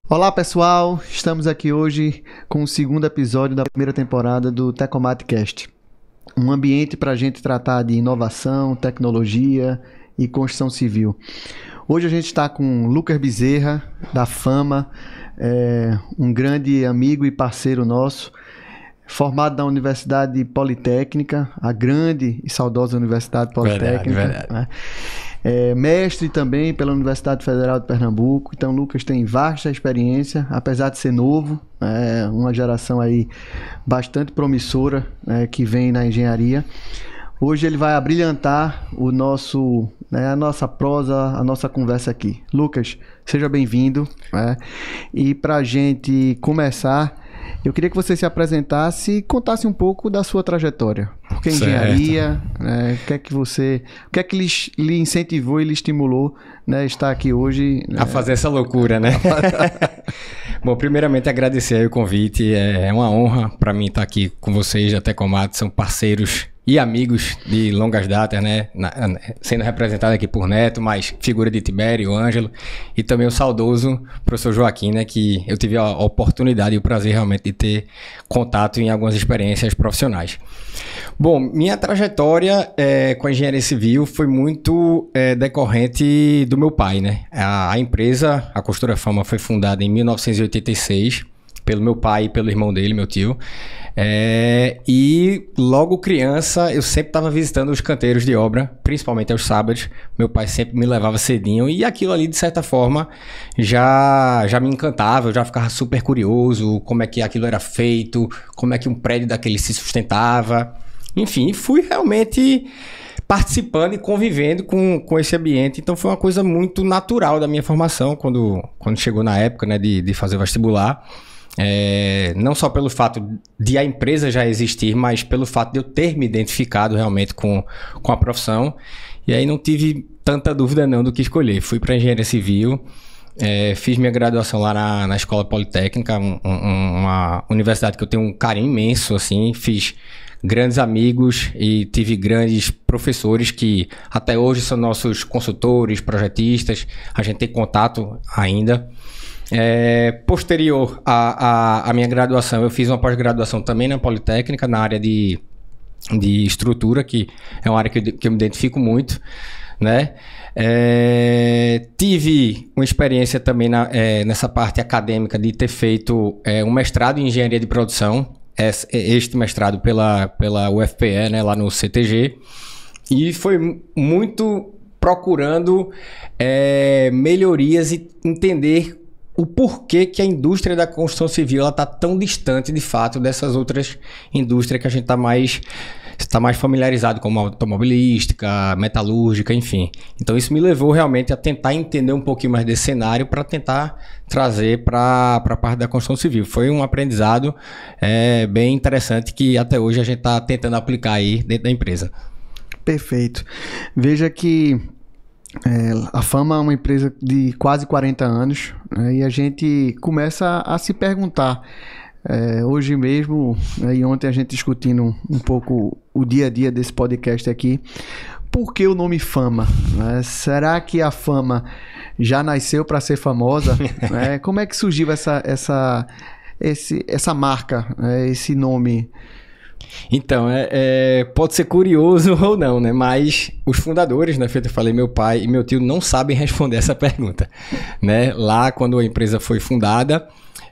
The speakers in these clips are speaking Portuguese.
Olá pessoal, estamos aqui hoje com o segundo episódio da primeira temporada do Tecomatcast. Um ambiente para a gente tratar de inovação, tecnologia e construção civil. Hoje a gente está com Lucas Bezerra, da Fama, um grande amigo e parceiro nosso, formado na Universidade Politécnica, a grande e saudosa Universidade Politécnica. Verdade. Né? Mestre também pela Universidade Federal de Pernambuco. Então Lucas tem vasta experiência, apesar de ser novo, uma geração aí bastante promissora que vem na engenharia. Hoje ele vai abrilhantar a nossa prosa, a nossa conversa aqui. Lucas, seja bem-vindo. E para a gente começar, eu queria que você se apresentasse e contasse um pouco da sua trajetória. Por que engenharia? O que é que lhe incentivou e lhe estimulou, estar aqui hoje? A fazer essa loucura, né? Bom, primeiramente agradecer aí o convite. É uma honra para mim estar aqui com vocês da Tecomat, são parceiros e amigos de longas datas, né? Sendo representado aqui por Neto, mas figura de Tibério, Ângelo e também o saudoso professor Joaquim, né? Que eu tive a oportunidade e o prazer realmente de ter contato em algumas experiências profissionais. Bom, minha trajetória com a engenharia civil foi muito decorrente do meu pai, né? A empresa, a Construtora Fama, foi fundada em 1986 pelo meu pai e pelo irmão dele, meu tio. E logo criança eu sempre estava visitando os canteiros de obra, principalmente aos sábados. Meu pai sempre me levava cedinho e aquilo ali de certa forma já me encantava. Eu já ficava super curioso como é que aquilo era feito, como é que um prédio daquele se sustentava. Enfim, fui realmente participando e convivendo com esse ambiente. Então foi uma coisa muito natural da minha formação quando chegou na época, né, de fazer vestibular. Não só pelo fato de a empresa já existir, mas pelo fato de eu ter me identificado realmente com a profissão. E aí não tive tanta dúvida não do que escolher. Fui para engenharia civil, fiz minha graduação lá na Escola Politécnica, uma universidade que eu tenho um carinho imenso, assim. Fiz grandes amigos e tive grandes professores que até hoje são nossos consultores, projetistas. A gente tem contato ainda. Posterior à minha graduação, eu fiz uma pós-graduação também na Politécnica, na área de estrutura, que é uma área que eu me identifico muito, né? Tive uma experiência também nessa parte acadêmica de ter feito um mestrado em engenharia de produção, este mestrado pela UFPE, né, lá no CTG, e foi muito procurando melhorias e entender o porquê que a indústria da construção civil está tão distante, de fato, dessas outras indústrias que a gente está mais familiarizado, como automobilística, metalúrgica, enfim. Então isso me levou realmente a tentar entender um pouquinho mais desse cenário para tentar trazer para a parte da construção civil. Foi um aprendizado bem interessante que até hoje a gente está tentando aplicar aí dentro da empresa. Perfeito. Veja que a Fama é uma empresa de quase 40 anos, né, e a gente começa a se perguntar, hoje mesmo, e ontem a gente discutindo um pouco o dia a dia desse podcast aqui, por que o nome Fama? Será que a Fama já nasceu para ser famosa? Como é que surgiu essa marca, esse nome? Então, pode ser curioso ou não, né? Mas os fundadores, né? Eu falei, meu pai e meu tio não sabem responder essa pergunta, né? Lá, quando a empresa foi fundada,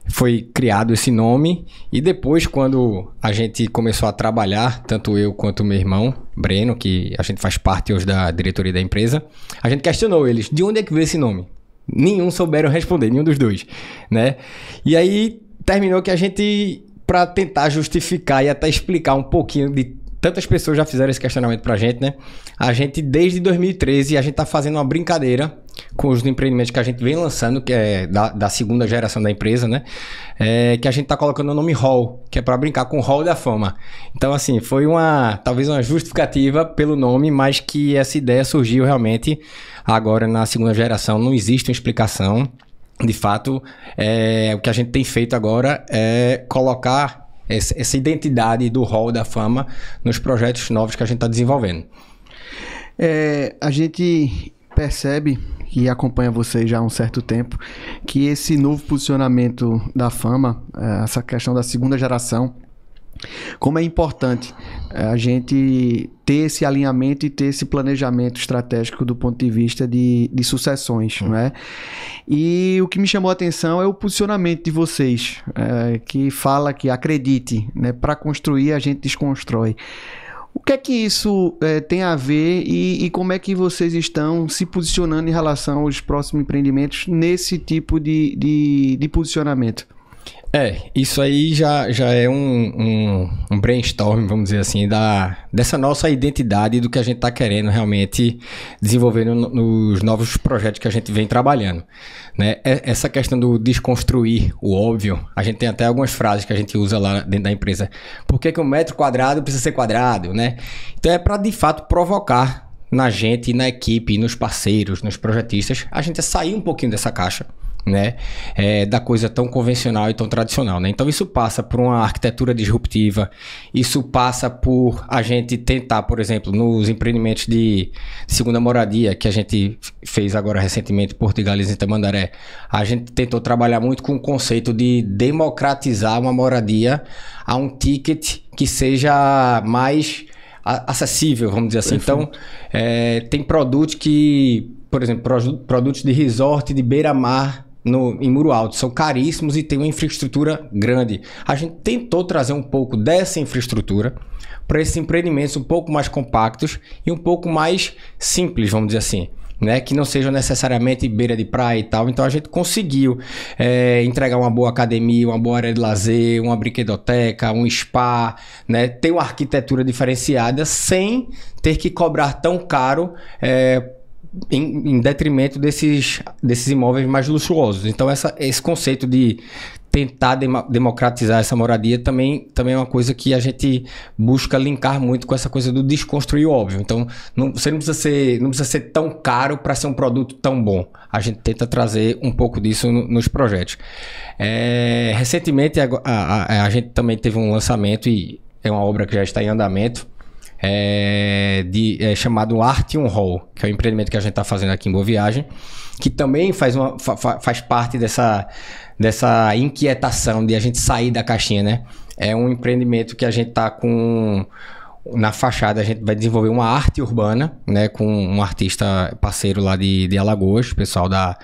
foi criado esse nome e depois, quando a gente começou a trabalhar, tanto eu quanto o meu irmão, Breno, que a gente faz parte hoje da diretoria da empresa, a gente questionou eles, de onde é que veio esse nome? Nenhum souberam responder, nenhum dos dois, né? E aí, terminou que a gente, para tentar justificar e até explicar um pouquinho de tantas pessoas já fizeram esse questionamento pra gente, né? A gente, desde 2013, a gente tá fazendo uma brincadeira com os empreendimentos que a gente vem lançando, que é da segunda geração da empresa, né? Que a gente tá colocando o nome Hall, que é para brincar com o Hall da Fama. Então, assim, foi talvez uma justificativa pelo nome, mas que essa ideia surgiu realmente agora na segunda geração. Não existe uma explicação. De fato, o que a gente tem feito agora é colocar essa identidade do hall da fama nos projetos novos que a gente está desenvolvendo. A gente percebe, que acompanha vocês já há um certo tempo, que esse novo posicionamento da fama, essa questão da segunda geração, como é importante a gente ter esse alinhamento e ter esse planejamento estratégico do ponto de vista de sucessões, né? E o que me chamou a atenção é o posicionamento de vocês, que fala que acredite, né? Para construir a gente desconstrói. O que é que isso tem a ver e como é que vocês estão se posicionando em relação aos próximos empreendimentos nesse tipo de posicionamento? Isso aí já é um brainstorm, vamos dizer assim, dessa nossa identidade do que a gente está querendo realmente desenvolver nos novos projetos que a gente vem trabalhando, né? Essa questão do desconstruir o óbvio, a gente tem até algumas frases que a gente usa lá dentro da empresa. Por que um metro quadrado precisa ser quadrado, né? Então é para, de fato, provocar na gente, na equipe, nos parceiros, nos projetistas, a gente sair um pouquinho dessa caixa, né, da coisa tão convencional e tão tradicional, né? Então isso passa por uma arquitetura disruptiva, isso passa por a gente tentar, por exemplo, nos empreendimentos de segunda moradia que a gente fez agora recentemente, Portugal e Tamandaré, a gente tentou trabalhar muito com o conceito de democratizar uma moradia a um ticket que seja mais acessível, vamos dizer assim. Perfeito. Então, tem produtos que, por exemplo, produtos de resort de beira-mar em Muro Alto, são caríssimos e tem uma infraestrutura grande. A gente tentou trazer um pouco dessa infraestrutura para esses empreendimentos um pouco mais compactos e um pouco mais simples, vamos dizer assim, né? Que não sejam necessariamente beira de praia e tal. Então a gente conseguiu entregar uma boa academia, uma boa área de lazer, uma brinquedoteca, um spa, né? Ter uma arquitetura diferenciada sem ter que cobrar tão caro em detrimento desses imóveis mais luxuosos. Então esse conceito de tentar democratizar essa moradia também é uma coisa que a gente busca linkar muito com essa coisa do desconstruir o óbvio. Então você não precisa ser tão caro para ser um produto tão bom. A gente tenta trazer um pouco disso nos projetos. Recentemente a gente também teve um lançamento e é uma obra que já está em andamento, chamado Arte Hall, que é um empreendimento que a gente está fazendo aqui em Boa Viagem, que também faz parte dessa inquietação de a gente sair da caixinha, né? É um empreendimento que a gente está com... Na fachada a gente vai desenvolver uma arte urbana, né, com um artista parceiro lá de Alagoas, pessoal da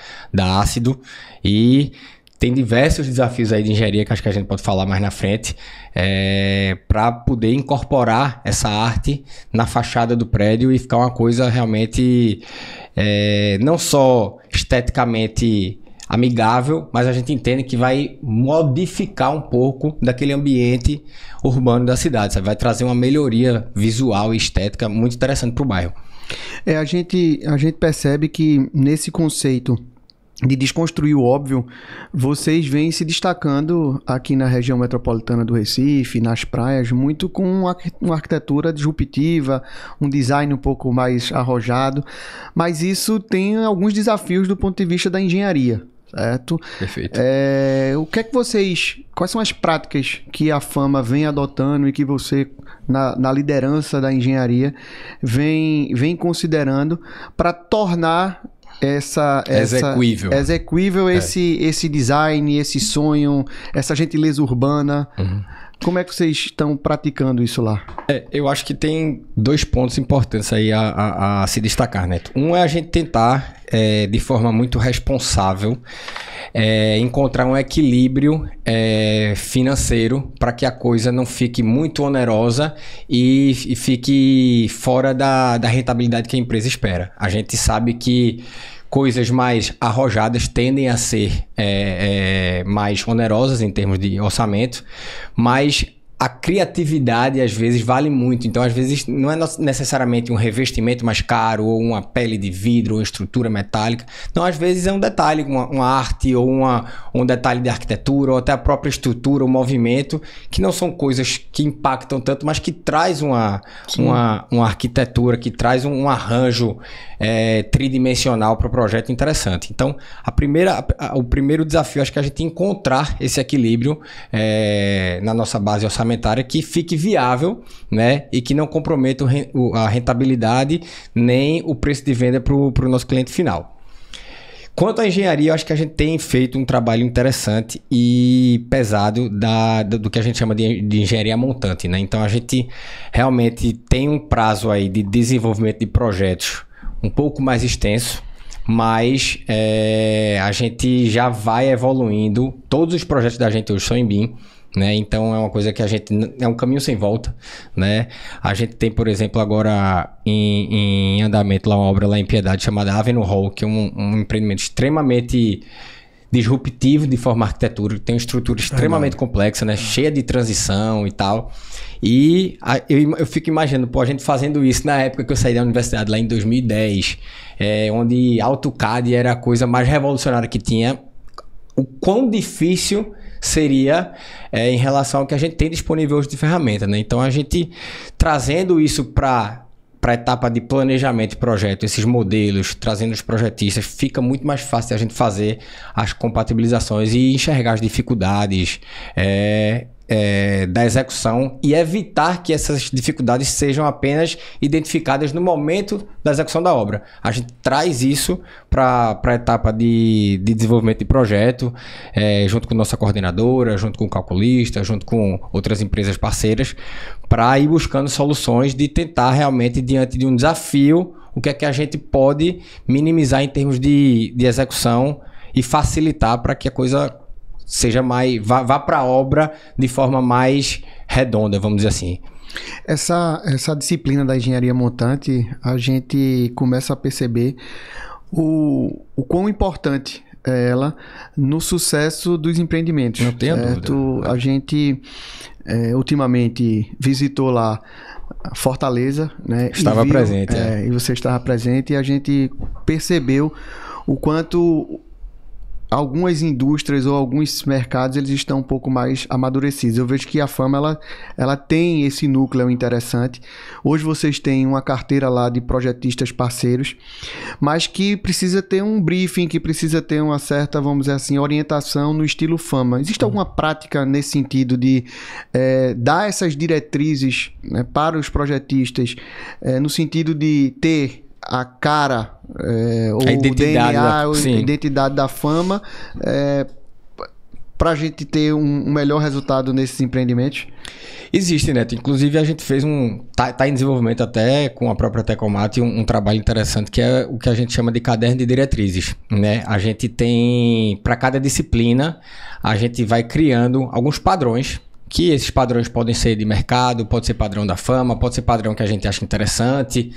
Ácido, e tem diversos desafios aí de engenharia que acho que a gente pode falar mais na frente, para poder incorporar essa arte na fachada do prédio e ficar uma coisa realmente não só esteticamente amigável, mas a gente entende que vai modificar um pouco daquele ambiente urbano da cidade, sabe? Vai trazer uma melhoria visual e estética muito interessante para o bairro. A gente percebe que nesse conceito de desconstruir o óbvio, vocês vêm se destacando aqui na região metropolitana do Recife, nas praias, muito com uma arquitetura disruptiva, um design um pouco mais arrojado, mas isso tem alguns desafios do ponto de vista da engenharia, certo? Perfeito. Quais são as práticas que a Fama vem adotando e que você, na liderança da engenharia, vem considerando para tornar execuível esse design, esse sonho, essa gentileza urbana? Uhum. Como é que vocês estão praticando isso lá? Eu acho que tem dois pontos importantes aí a se destacar, Neto. Um é a gente tentar, de forma muito responsável, encontrar um equilíbrio financeiro para que a coisa não fique muito onerosa e fique fora da rentabilidade que a empresa espera. A gente sabe que coisas mais arrojadas tendem a ser mais onerosas em termos de orçamento, mas a criatividade, às vezes, vale muito. Então, às vezes, não é necessariamente um revestimento mais caro, ou uma pele de vidro, ou uma estrutura metálica. Não, às vezes é um detalhe, uma arte, ou um detalhe de arquitetura, ou até a própria estrutura, o movimento, que não são coisas que impactam tanto, mas que traz uma arquitetura, que traz um arranjo tridimensional para o projeto interessante. Então, o primeiro desafio, acho que é a gente encontrar esse equilíbrio na nossa base orçamentária, que fique viável, né, e que não comprometa a rentabilidade nem o preço de venda para o nosso cliente final. Quanto à engenharia, eu acho que a gente tem feito um trabalho interessante e pesado do que a gente chama de engenharia montante, né? Então, a gente realmente tem um prazo aí de desenvolvimento de projetos um pouco mais extenso, mas a gente já vai evoluindo. Todos os projetos da gente hoje são em BIM, né? Então é uma coisa que é um caminho sem volta, né? A gente tem, por exemplo, agora em andamento lá uma obra lá em Piedade chamada Avenue Hall, que é um empreendimento extremamente disruptivo de forma arquitetura, tem uma estrutura extremamente complexa, né? Cheia de transição e tal. E eu fico imaginando, a gente fazendo isso na época que eu saí da universidade, lá em 2010, onde AutoCAD era a coisa mais revolucionária que tinha, o quão difícil seria em relação ao que a gente tem disponível hoje de ferramenta, né? Então, a gente trazendo isso para a etapa de planejamento de projeto, esses modelos, trazendo os projetistas, fica muito mais fácil a gente fazer as compatibilizações e enxergar as dificuldades da execução e evitar que essas dificuldades sejam apenas identificadas no momento da execução da obra. A gente traz isso para a etapa de desenvolvimento de projeto, junto com nossa coordenadora, junto com o calculista, junto com outras empresas parceiras, para ir buscando soluções de tentar realmente, diante de um desafio, o que é que a gente pode minimizar em termos de execução e facilitar para que a coisa seja vá para a obra de forma mais redonda, vamos dizer assim. Essa disciplina da engenharia montante, a gente começa a perceber o quão importante é ela no sucesso dos empreendimentos. Não tenho dúvida. A gente ultimamente visitou lá Fortaleza, né? Estava presente. E você estava presente, e a gente percebeu o quanto algumas indústrias ou alguns mercados eles estão um pouco mais amadurecidos. Eu vejo que a Fama ela tem esse núcleo interessante. Hoje vocês têm uma carteira lá de projetistas parceiros, mas que precisa ter um briefing, que precisa ter uma certa, vamos dizer assim, orientação no estilo Fama. Existe alguma prática nesse sentido de dar essas diretrizes, né, para os projetistas, no sentido de ter a cara, ou o DNA, a identidade da Fama, para a gente ter um melhor resultado nesses empreendimentos? Existe, Neto. Inclusive, a gente fez tá em desenvolvimento até com a própria Tecomat um trabalho interessante, que é o que a gente chama de caderno de diretrizes, né? A gente tem, para cada disciplina, a gente vai criando alguns padrões, que esses padrões podem ser de mercado, pode ser padrão da Fama, pode ser padrão que a gente acha interessante,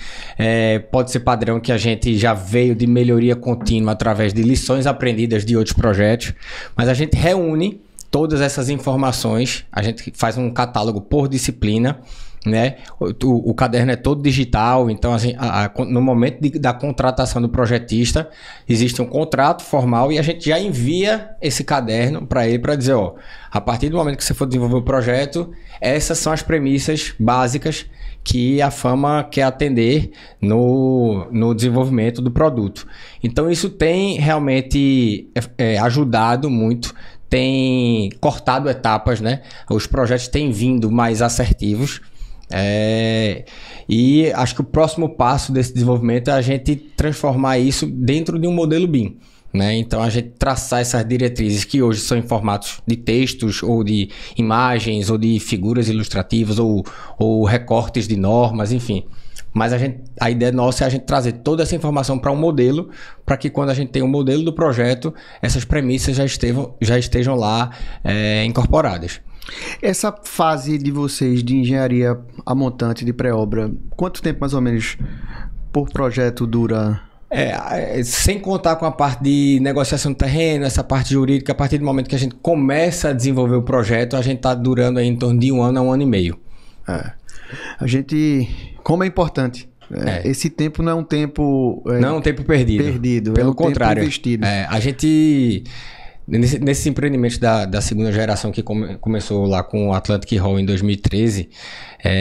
pode ser padrão que a gente já veio de melhoria contínua através de lições aprendidas de outros projetos, mas a gente reúne todas essas informações, a gente faz um catálogo por disciplina, né? O caderno é todo digital, então assim, no momento da contratação do projetista, existe um contrato formal e a gente já envia esse caderno para ele para dizer, a partir do momento que você for desenvolver o projeto, essas são as premissas básicas que a Fama quer atender no desenvolvimento do produto. Então isso tem realmente ajudado muito, tem cortado etapas, né? Os projetos têm vindo mais assertivos. E acho que o próximo passo desse desenvolvimento é a gente transformar isso dentro de um modelo BIM, né? Então a gente traçar essas diretrizes que hoje são em formatos de textos ou de imagens ou de figuras ilustrativas ou recortes de normas, enfim. Mas a ideia nossa é a gente trazer toda essa informação para um modelo, para que quando a gente tem um modelo do projeto, essas premissas já estejam lá incorporadas. Essa fase de vocês de engenharia a montante, de pré-obra, quanto tempo mais ou menos por projeto dura? Sem contar com a parte de negociação do terreno, essa parte jurídica, a partir do momento que a gente começa a desenvolver o projeto, a gente está durando aí em torno de 1 ano a 1 ano e meio. A gente... Como é importante. Esse tempo não é um tempo... não é um tempo perdido. Pelo contrário. Tempo investido. A gente... Nesses empreendimentos da segunda geração que começou lá com o Atlantic Hall em 2013,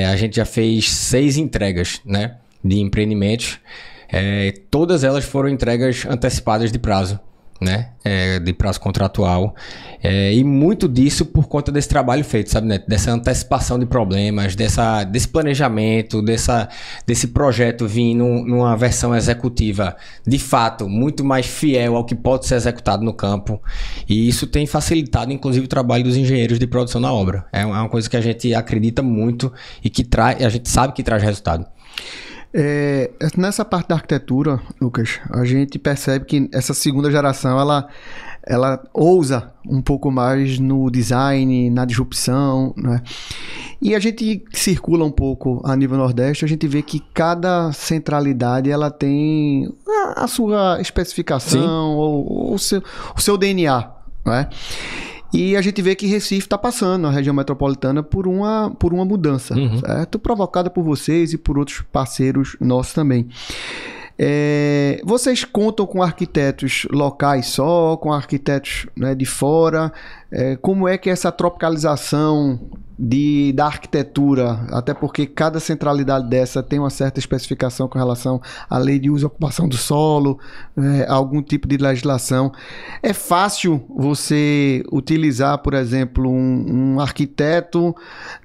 a gente já fez 6 entregas, né, de empreendimentos. Todas elas foram entregas antecipadas de prazo, né? De prazo contratual. E muito disso por conta desse trabalho feito, sabe, né? Dessa antecipação de problemas, desse planejamento, desse projeto vir numa versão executiva de fato muito mais fiel ao que pode ser executado no campo. E isso tem facilitado, inclusive, o trabalho dos engenheiros de produção na obra. É uma coisa que a gente acredita muito e que a gente sabe que traz resultado. Nessa parte da arquitetura, Lucas, a gente percebe que essa segunda geração ela ousa um pouco mais no design, na disrupção, né? E a gente circula um pouco a nível Nordeste, a gente vê que cada centralidade ela tem a sua especificação ou o seu DNA, né? E a gente vê que Recife está passando, a região metropolitana, por uma mudança, certo? Provocada por vocês e por outros parceiros nossos também. Vocês contam com arquitetos locais só, com arquitetos, né, de fora? Como é que é essa tropicalização da arquitetura, até porque cada centralidade dessa tem uma certa especificação com relação à lei de uso e ocupação do solo, algum tipo de legislação. É fácil você utilizar, por exemplo, um arquiteto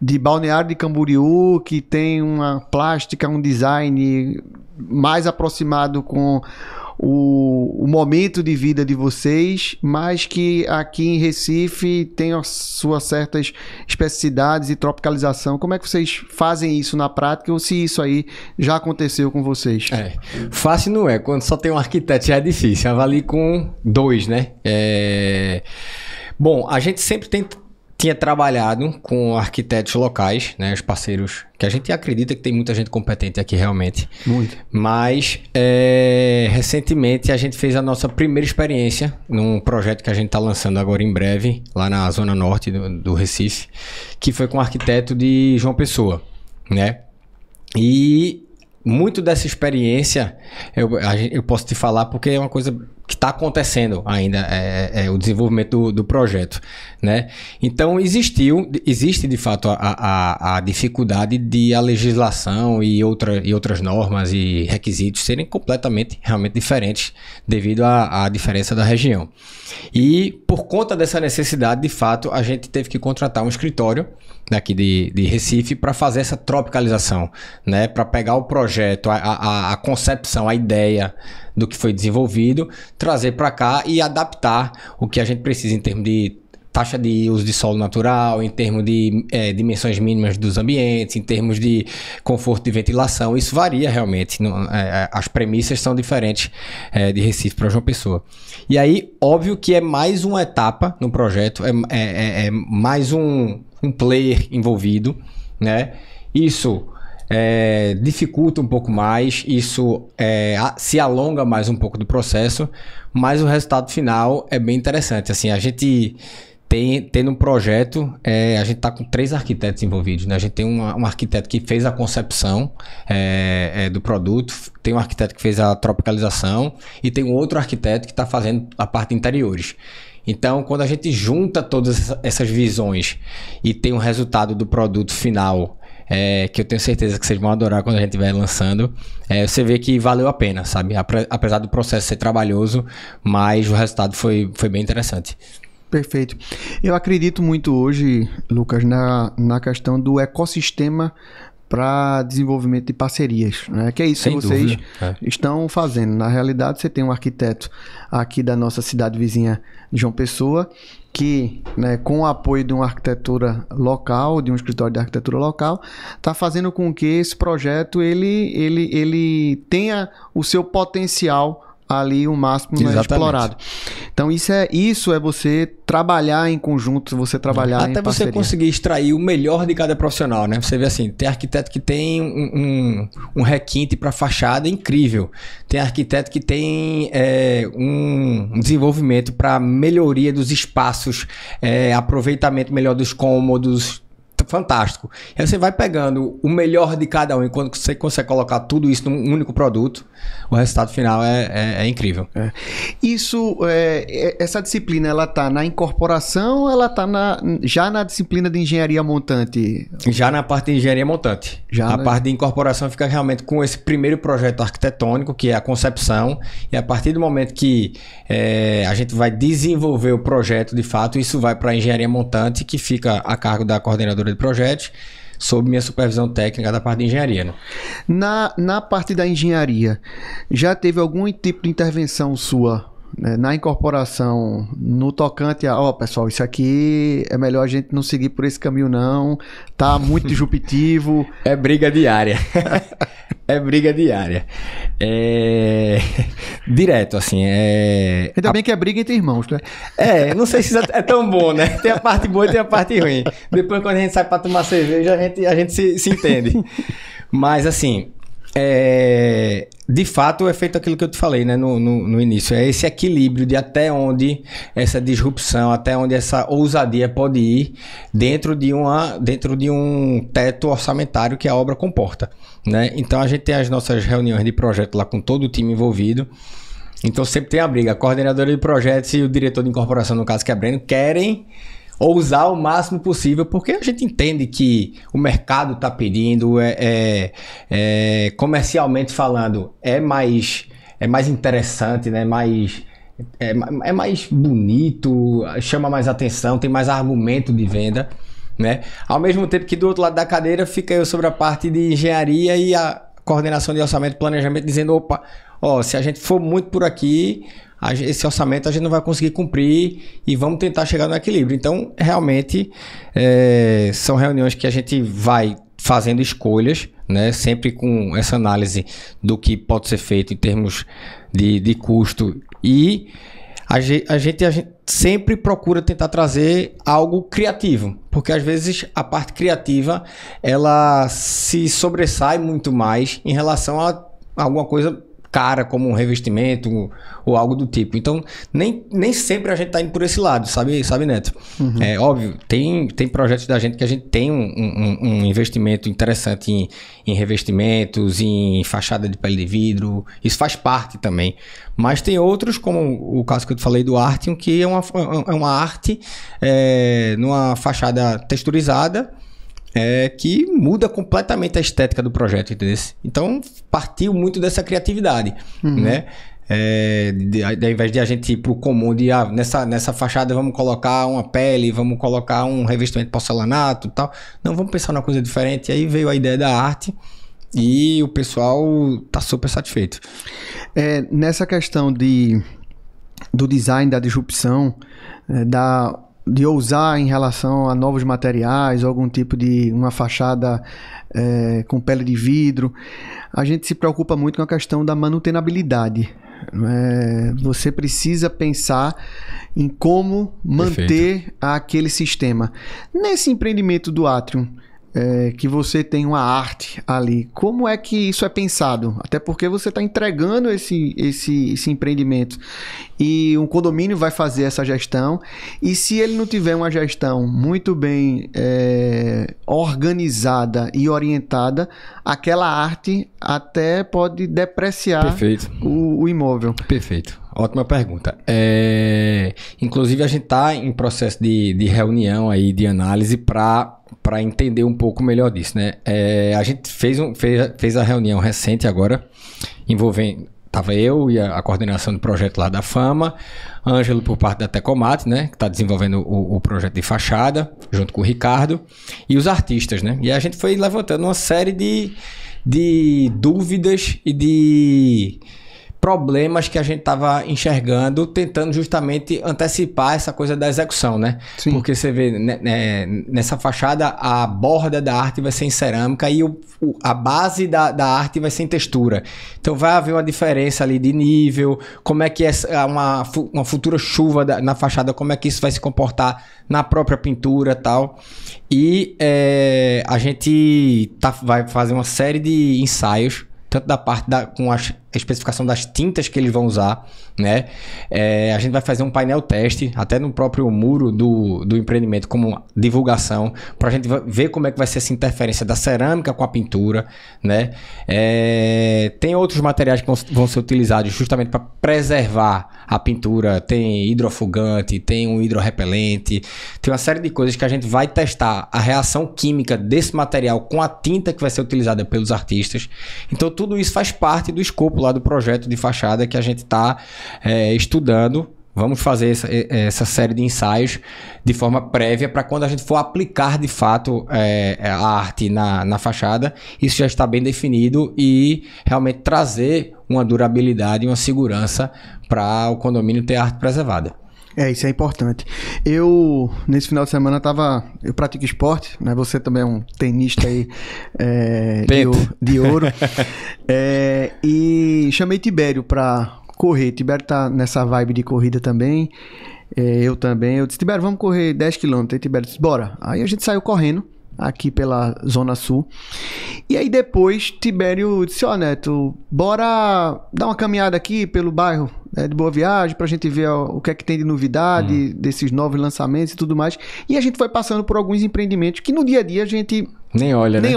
de Balneário de Camboriú que tem uma plástica, um design mais aproximado com o momento de vida de vocês, mas que aqui em Recife tem as suas certas especificidades e tropicalização. Como é que vocês fazem isso na prática ou se isso aí já aconteceu com vocês? Fácil não é. Quando só tem um arquiteto já é difícil. Avalie com 2, né? Bom, a gente sempre tinha trabalhado com arquitetos locais, né, os parceiros, que a gente acredita que tem muita gente competente aqui realmente. Muito. Mas, recentemente, a gente fez a nossa primeira experiência num projeto que a gente está lançando agora em breve, lá na zona norte do Recife, que foi com um arquiteto de João Pessoa, né? E muito dessa experiência eu posso te falar porque é uma coisa que está acontecendo ainda, o desenvolvimento do projeto, né? Então existe de fato a dificuldade de a legislação e outras normas e requisitos serem realmente diferentes devido à diferença da região. E por conta dessa necessidade, de fato, a gente teve que contratar um escritório daqui de Recife para fazer essa tropicalização, né? Para pegar o projeto, a concepção, a ideia do que foi desenvolvido, trazer para cá e adaptar o que a gente precisa em termos de taxa de uso de solo natural, em termos de dimensões mínimas dos ambientes, em termos de conforto de ventilação. Isso varia realmente. As premissas são diferentes de Recife para João Pessoa. E aí, óbvio que é mais uma etapa no projeto, é mais um player envolvido, né? Isso dificulta um pouco mais, isso se alonga mais um pouco do processo, mas o resultado final é bem interessante. Assim, a gente tendo um projeto, a gente está com 3 arquitetos envolvidos, né? A gente tem um arquiteto que fez a concepção do produto, tem um arquiteto que fez a tropicalização e tem um outro arquiteto que está fazendo a parte de interiores. Então, quando a gente junta todas essas visões e tem um resultado do produto final, que eu tenho certeza que vocês vão adorar quando a gente estiver lançando, você vê que valeu a pena, sabe? Apesar do processo ser trabalhoso, mas o resultado foi bem interessante. Perfeito. Eu acredito muito hoje, Lucas, na questão do ecossistema para desenvolvimento de parcerias, né? Que é isso que vocês estão fazendo. Na realidade, você tem um arquiteto aqui da nossa cidade vizinha de João Pessoa, que, né, com o apoio de uma arquitetura local, de um escritório de arquitetura local, está fazendo com que esse projeto ele tenha o seu potencial ali o máximo não é explorado. Então isso é você trabalhar em conjunto, você trabalhar até em parceria. Você conseguir extrair o melhor de cada profissional, né? Você vê assim, tem arquiteto que tem um requinte para fachada incrível, tem arquiteto que tem um desenvolvimento para melhoria dos espaços, aproveitamento melhor dos cômodos, fantástico. Aí você vai pegando o melhor de cada um e quando você consegue colocar tudo isso num único produto, o resultado final é incrível. Isso, essa disciplina, ela tá na incorporação ou ela tá já na disciplina de engenharia montante? Já na parte de engenharia montante. A parte de incorporação fica realmente com esse primeiro projeto arquitetônico, que é a concepção, e a partir do momento que a gente vai desenvolver o projeto de fato, isso vai para a engenharia montante, que fica a cargo da coordenadora de projetos, sob minha supervisão técnica da parte de engenharia. Né? Na parte da engenharia, já teve algum tipo de intervenção sua, né, na incorporação, no tocante a, pessoal, isso aqui é melhor a gente não seguir por esse caminho não, tá muito disruptivo. É briga diária. É briga diária. Direto, assim. Ainda bem que é briga entre irmãos, né? Não sei se é tão bom, né? Tem a parte boa e tem a parte ruim. Depois, quando a gente sai pra tomar cerveja, a gente se entende. Mas, assim, de fato, é feito aquilo que eu te falei, né, no início. É esse equilíbrio de até onde essa disrupção, até onde essa ousadia pode ir dentro de um teto orçamentário que a obra comporta, né? Então, a gente tem as nossas reuniões de projeto lá com todo o time envolvido. Então, sempre tem a briga. A coordenadora de projetos e o diretor de incorporação, no caso que é Breno, querem ousar o máximo possível, porque a gente entende que o mercado está pedindo, comercialmente falando, é mais interessante, né? É mais bonito, chama mais atenção, tem mais argumento de venda, né? Ao mesmo tempo que do outro lado da cadeira fica eu sobre a parte de engenharia e a coordenação de orçamento e planejamento dizendo, opa, se a gente for muito por aqui, esse orçamento a gente não vai conseguir cumprir e vamos tentar chegar no equilíbrio. Então, realmente, são reuniões que a gente vai fazendo escolhas, né? Sempre com essa análise do que pode ser feito em termos de custo. E a gente sempre procura tentar trazer algo criativo, porque às vezes a parte criativa ela se sobressai muito mais em relação a alguma coisa cara, como um revestimento ou algo do tipo. Então, nem sempre a gente tá indo por esse lado, sabe Neto? Uhum. É óbvio, tem projetos da gente que a gente tem um investimento interessante em revestimentos, em fachada de pele de vidro, isso faz parte também. Mas tem outros, como o caso que eu te falei do Artium, que é uma arte numa fachada texturizada, que muda completamente a estética do projeto, entendeu? Então, partiu muito dessa criatividade, né? Ao invés de a gente ir pro comum de nessa fachada vamos colocar uma pele, vamos colocar um revestimento de porcelanato e tal. Não, vamos pensar numa coisa diferente. E aí veio a ideia da arte e o pessoal tá super satisfeito. Nessa questão do design, da disrupção, de ousar em relação a novos materiais, algum tipo de uma fachada com pele de vidro, a gente se preocupa muito com a questão da manutenabilidade. Você precisa pensar em como manter aquele sistema. Nesse empreendimento do Atrium, que você tem uma arte ali, como é que isso é pensado? Até porque você está entregando esse empreendimento e um condomínio vai fazer essa gestão, e se ele não tiver uma gestão muito bem organizada e orientada, aquela arte até pode depreciar o imóvel. Perfeito. Ótima pergunta. Inclusive a gente está em processo de reunião aí, de análise para entender um pouco melhor disso, né? A gente fez a reunião recente agora, envolvendo, estava eu e a coordenação do projeto lá da Fama, Ângelo por parte da Tecomat, né? Que está desenvolvendo o projeto de fachada, junto com o Ricardo, e os artistas, né? E a gente foi levantando uma série de dúvidas e de problemas que a gente estava enxergando, tentando justamente antecipar essa coisa da execução, né? Sim. Porque você vê, nessa fachada, a borda da arte vai ser em cerâmica e a base da arte vai ser em textura. Então vai haver uma diferença ali de nível, como é que uma futura chuva na fachada, como é que isso vai se comportar na própria pintura e tal. E a gente vai fazer uma série de ensaios, tanto da parte com a especificação das tintas que eles vão usar, né? A gente vai fazer um painel teste, até no próprio muro do empreendimento, como divulgação, para a gente ver como é que vai ser essa interferência da cerâmica com a pintura, né? Tem outros materiais que vão ser utilizados justamente para preservar a pintura. Tem hidrofugante, tem um hidrorrepelente, tem uma série de coisas que a gente vai testar a reação química desse material com a tinta que vai ser utilizada pelos artistas. Então tudo isso faz parte do escopo lá do projeto de fachada que a gente está estudando. Vamos fazer essa série de ensaios de forma prévia para quando a gente for aplicar de fato a arte na fachada, isso já está bem definido e realmente trazer uma durabilidade e uma segurança para o condomínio ter arte preservada. Isso é importante. Nesse final de semana, eu pratico esporte, né? Você também é um tenista aí de ouro. E chamei Tibério para correr. Tibério tá nessa vibe de corrida também. Eu também. Eu disse, Tibério, vamos correr 10 km. Aí Tibério disse, bora. Aí a gente saiu correndo aqui pela Zona Sul. E aí depois Tibério disse, Neto, bora dar uma caminhada aqui pelo bairro de Boa Viagem pra gente ver o que é que tem de novidade desses novos lançamentos e tudo mais. E a gente foi passando por alguns empreendimentos que no dia a dia a gente nem olha. Né?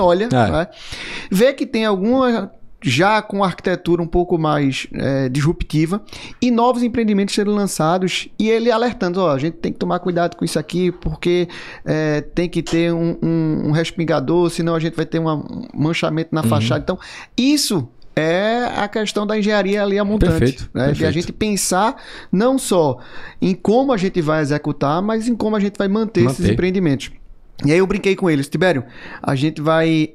Vê que tem alguma já com arquitetura um pouco mais disruptiva e novos empreendimentos sendo lançados e ele alertando, a gente tem que tomar cuidado com isso aqui porque tem que ter um respingador, senão a gente vai ter um manchamento na fachada. Então, isso é a questão da engenharia ali a montante. Perfeito. De a gente pensar não só em como a gente vai executar, mas em como a gente vai manter esses empreendimentos. E aí eu brinquei com eles, Tibério, a gente vai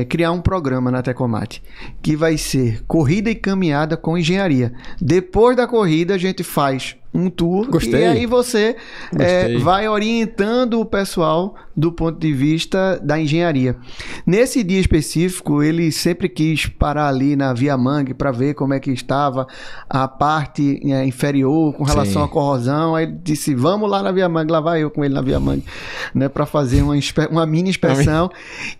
criar um programa na Tecomate que vai ser corrida e caminhada com engenharia. Depois da corrida a gente faz um tour. Gostei. E aí você vai orientando o pessoal do ponto de vista da engenharia. Nesse dia específico, ele sempre quis parar ali na Via Mangue para ver como é que estava a parte inferior com relação à corrosão. Aí ele disse, vamos lá na Via Mangue. Lá vai eu com ele na Via Mangue, né, para fazer uma mini inspeção.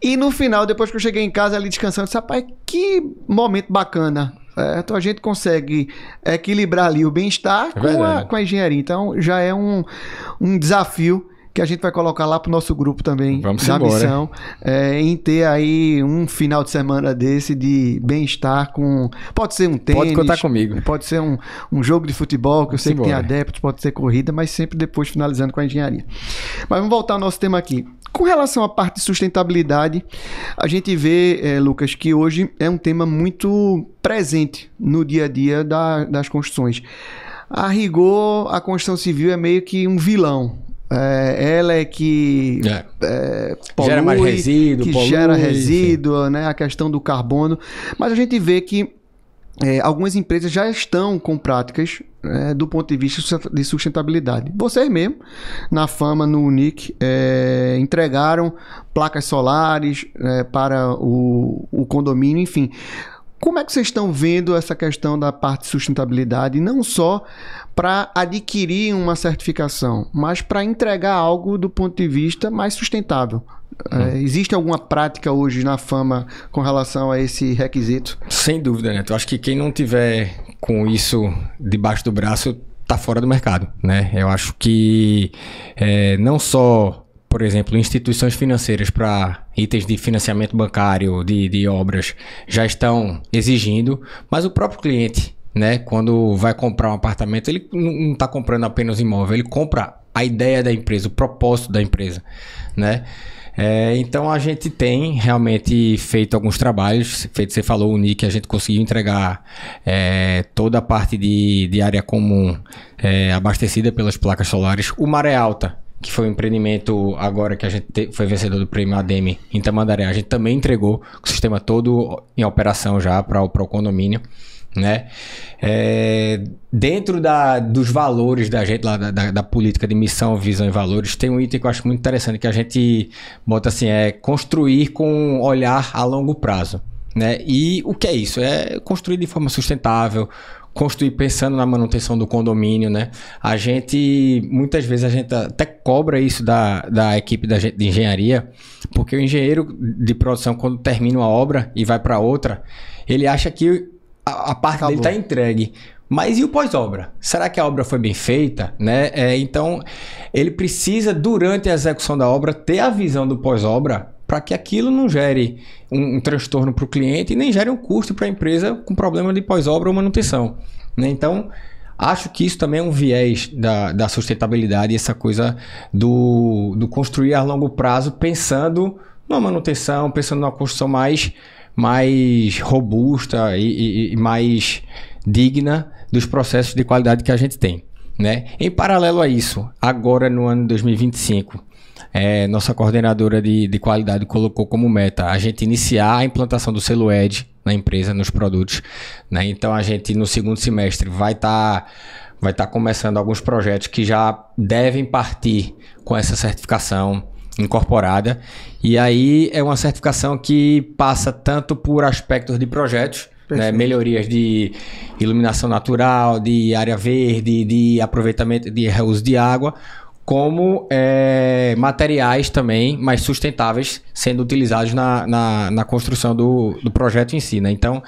E no final, depois que eu cheguei em casa ali descansando, eu disse, rapaz, que momento bacana. Então a gente consegue equilibrar ali o bem-estar com a engenharia. Então já é um desafio que a gente vai colocar lá pro nosso grupo também. Vamos na embora. Missão, em ter aí um final de semana desse de bem-estar com... Pode ser um tênis. Pode contar comigo. Pode ser um jogo de futebol, que eu sei que tem embora. adeptos, pode ser corrida, mas sempre depois finalizando com a engenharia. Mas vamos voltar ao nosso tema aqui. Com relação à parte de sustentabilidade, a gente vê, Lucas, que hoje é um tema muito presente no dia a dia das construções. A rigor, a construção civil é meio que um vilão. Ela é que polui, gera mais resíduo, que polui, gera resíduo, né? A questão do carbono. Mas a gente vê que algumas empresas já estão com práticas do ponto de vista de sustentabilidade. Vocês mesmo, na Fama, no Unic, entregaram placas solares para o condomínio, enfim. Como é que vocês estão vendo essa questão da parte de sustentabilidade, não só para adquirir uma certificação, mas para entregar algo do ponto de vista mais sustentável? Existe alguma prática hoje na Fama com relação a esse requisito? Sem dúvida, né? Eu acho que quem não tiver com isso debaixo do braço está fora do mercado, né? Eu acho que não só, por exemplo, instituições financeiras para itens de financiamento bancário, de obras, já estão exigindo, mas o próprio cliente, né, quando vai comprar um apartamento, ele não está comprando apenas imóvel, ele compra a ideia da empresa, o propósito da empresa, né? Então a gente tem realmente feito alguns trabalhos, você falou, o Unic, a gente conseguiu entregar toda a parte de área comum abastecida pelas placas solares. O Maré Alta, que foi um empreendimento agora que a gente foi vencedor do prêmio ADEME em Tamandaré, a gente também entregou o sistema todo em operação já para o condomínio, né? Dentro dos valores da gente, lá da política de missão, visão e valores, tem um item que eu acho muito interessante, que a gente bota assim, construir com olhar a longo prazo, né? E o que é isso? É construir de forma sustentável, construir pensando na manutenção do condomínio, né? Muitas vezes a gente até cobra isso da equipe de engenharia, porque o engenheiro de produção, quando termina uma obra e vai para outra, ele acha que a parte dele está entregue. Mas e o pós-obra? Será que a obra foi bem feita, né? Então, ele precisa, durante a execução da obra, ter a visão do pós-obra para que aquilo não gere um transtorno para o cliente e nem gere um custo para a empresa com problema de pós-obra ou manutenção, né? Então, acho que isso também é um viés da sustentabilidade, essa coisa do construir a longo prazo, pensando numa manutenção, pensando numa construção mais robusta e mais digna dos processos de qualidade que a gente tem, né? Em paralelo a isso, agora no ano 2025, nossa coordenadora de qualidade colocou como meta a gente iniciar a implantação do selo EDGE na empresa, nos produtos, né? Então a gente no segundo semestre vai estar começando alguns projetos que já devem partir com essa certificação incorporada, e aí é uma certificação que passa tanto por aspectos de projetos, né, melhorias de iluminação natural, de área verde, de aproveitamento, de reuso de água, como materiais também mais sustentáveis sendo utilizados na construção do projeto em si, né? Então,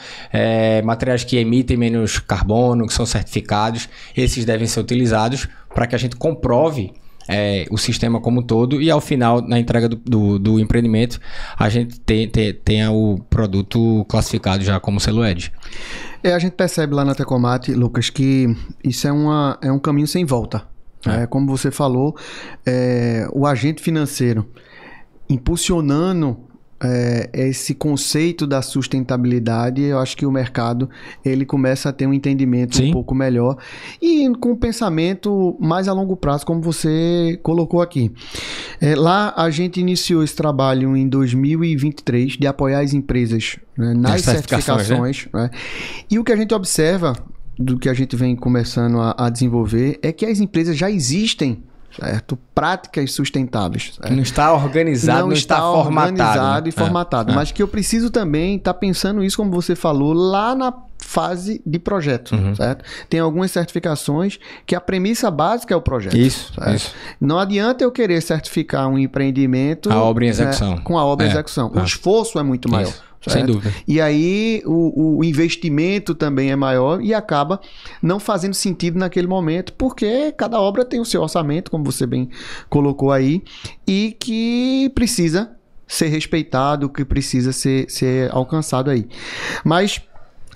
materiais que emitem menos carbono, que são certificados, esses devem ser utilizados para que a gente comprove o sistema como um todo, e ao final, na entrega do empreendimento, a gente tenha o produto classificado já como selo EDGE. A gente percebe lá na Tecomat, Lucas, que isso é um caminho sem volta. Como você falou, o agente financeiro impulsionando esse conceito da sustentabilidade, eu acho que o mercado ele começa a ter um entendimento um pouco melhor e com um pensamento mais a longo prazo, como você colocou aqui. Lá a gente iniciou esse trabalho em 2023 de apoiar as empresas, né, nas certificações, né? E o que a gente observa do que a gente vem começando a desenvolver é que as empresas já existem, certo? Práticas sustentáveis. Certo? Não está organizado, não está formatado. E formatado. Mas que eu preciso também estar pensando isso, como você falou, lá na fase de projeto, certo? Tem algumas certificações que a premissa básica é o projeto. Isso. Não adianta eu querer certificar um empreendimento... A obra em execução. Com a obra em execução. O esforço é muito maior. Certo? Sem dúvida. E aí o investimento também é maior e acaba não fazendo sentido naquele momento, porque cada obra tem o seu orçamento, como você bem colocou aí, e que precisa ser respeitado, que precisa ser alcançado aí. Mas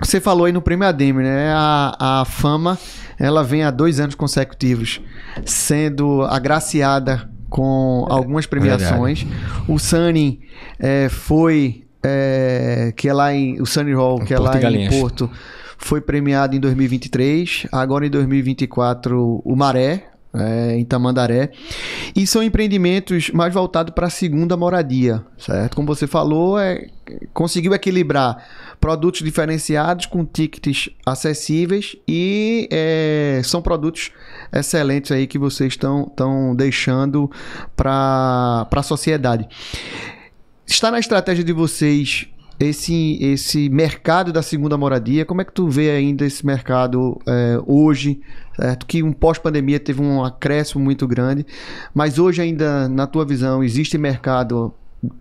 você falou aí no Prêmio ADEME, né? A Fama, ela vem há 2 anos consecutivos sendo agraciada com algumas premiações. O Sunny foi... que é lá o Sunny Hall, que é lá em Porto, foi premiado em 2023, agora em 2024 o Maré, em Tamandaré, e são empreendimentos mais voltados para a segunda moradia, certo? Como você falou, conseguiu equilibrar produtos diferenciados com tickets acessíveis e são produtos excelentes aí que vocês estão deixando para a sociedade. Está na estratégia de vocês esse mercado da segunda moradia? Como é que tu vê ainda esse mercado hoje? Certo? Que pós-pandemia teve um acréscimo muito grande, mas hoje ainda, na tua visão, existe mercado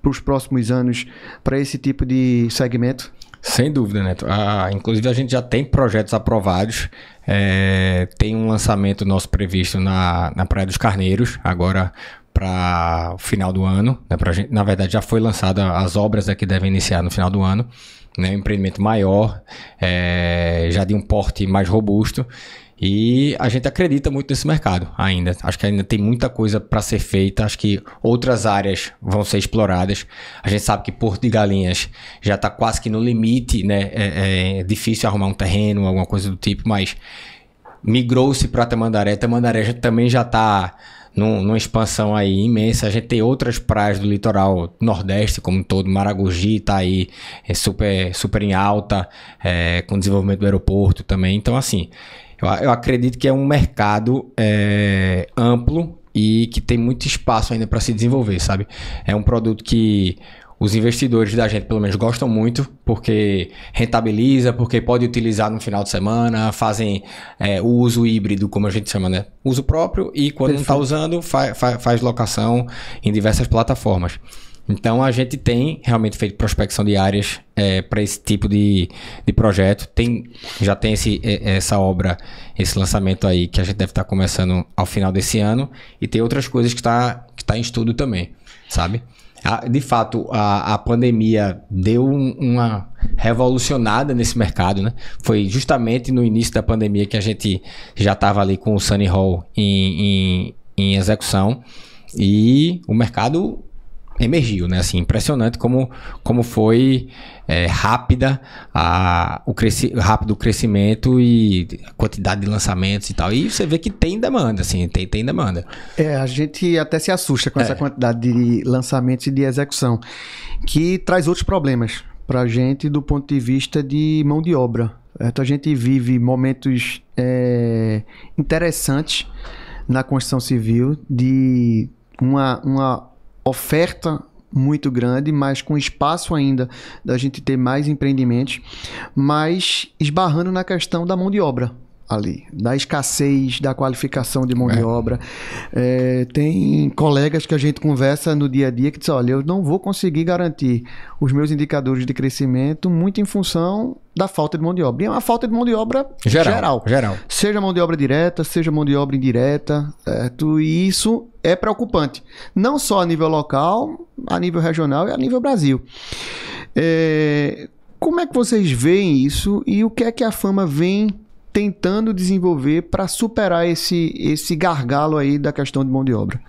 para os próximos anos para esse tipo de segmento? Sem dúvida, Neto. Inclusive, a gente já tem projetos aprovados. Tem um lançamento nosso previsto na Praia dos Carneiros, agora para o final do ano, né? Na verdade, já foi lançada as obras que devem iniciar no final do ano, né? Um empreendimento maior, já de um porte mais robusto, e a gente acredita muito nesse mercado ainda. Acho que ainda tem muita coisa para ser feita, acho que outras áreas vão ser exploradas. A gente sabe que Porto de Galinhas já está quase que no limite, né? É difícil arrumar um terreno, alguma coisa do tipo, mas migrou-se para Tamandaré. Tamandaré também já está numa expansão aí imensa. A gente tem outras praias do litoral nordeste como um todo. Maragogi tá aí super em alta, com o desenvolvimento do aeroporto também. Então, assim, eu acredito que é um mercado amplo e que tem muito espaço ainda para se desenvolver, sabe? É um produto que os investidores da gente, pelo menos, gostam muito, porque rentabiliza, porque pode utilizar no final de semana, fazem o uso híbrido, como a gente chama, né? Uso próprio, e quando não está usando, faz locação em diversas plataformas. Então, a gente tem realmente feito prospecção de áreas para esse tipo de projeto. Já tem essa obra, esse lançamento aí, que a gente deve estar começando ao final desse ano, e tem outras coisas que tá em estudo também, sabe? De fato, a pandemia deu uma revolucionada nesse mercado, né? Foi justamente no início da pandemia que a gente já estava ali com o Sunny Hall em execução, e o mercado emergiu, né? Assim, impressionante como foi rápido o crescimento e a quantidade de lançamentos e tal. E você vê que tem demanda, assim, tem demanda. A gente até se assusta com essa quantidade de lançamentos e de execução, que traz outros problemas para a gente do ponto de vista de mão de obra. Então, a gente vive momentos interessantes na construção civil de uma oferta muito grande, mas com espaço ainda da gente ter mais empreendimentos, mas esbarrando na questão da mão de obra ali, da escassez, da qualificação de mão de obra. Tem colegas que a gente conversa no dia a dia que dizem, olha, eu não vou conseguir garantir os meus indicadores de crescimento muito em função da falta de mão de obra. E é uma falta de mão de obra geral. Seja mão de obra direta, seja mão de obra indireta, certo? E isso é preocupante. Não só a nível local, a nível regional e a nível Brasil. Como é que vocês veem isso e o que é que a Fama vem tentando desenvolver para superar esse gargalo aí da questão de mão de obra?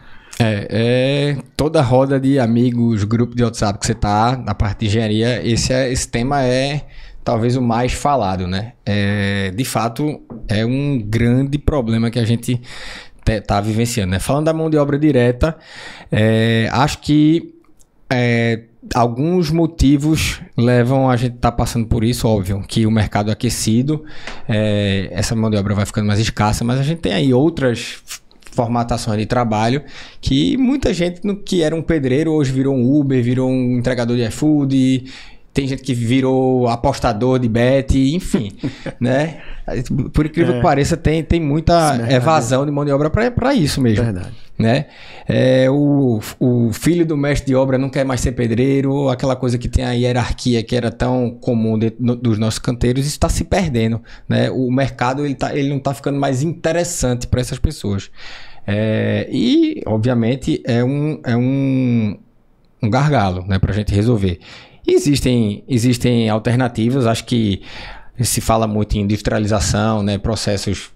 Toda roda de amigos, grupo de WhatsApp que você tá, na parte de engenharia, esse tema é talvez o mais falado, né? De fato, é um grande problema que a gente tá vivenciando, né? Falando da mão de obra direta, acho que alguns motivos levam a gente estar passando por isso, óbvio, que o mercado aquecido, essa mão de obra vai ficando mais escassa, mas a gente tem aí outras formatações de trabalho que muita gente que era um pedreiro hoje virou um Uber, virou um entregador de iFood, tem gente que virou apostador de bet, enfim, né? Por incrível que pareça, tem muita evasão de mão de obra para isso mesmo. Verdade. Né? O filho do mestre de obra não quer mais ser pedreiro, aquela coisa que tem a hierarquia que era tão comum dentro dos nossos canteiros, isso está se perdendo, né? O mercado ele não está ficando mais interessante para essas pessoas. E, obviamente, é um gargalo, né, para a gente resolver. Existem alternativas, acho que se fala muito em industrialização, né, processos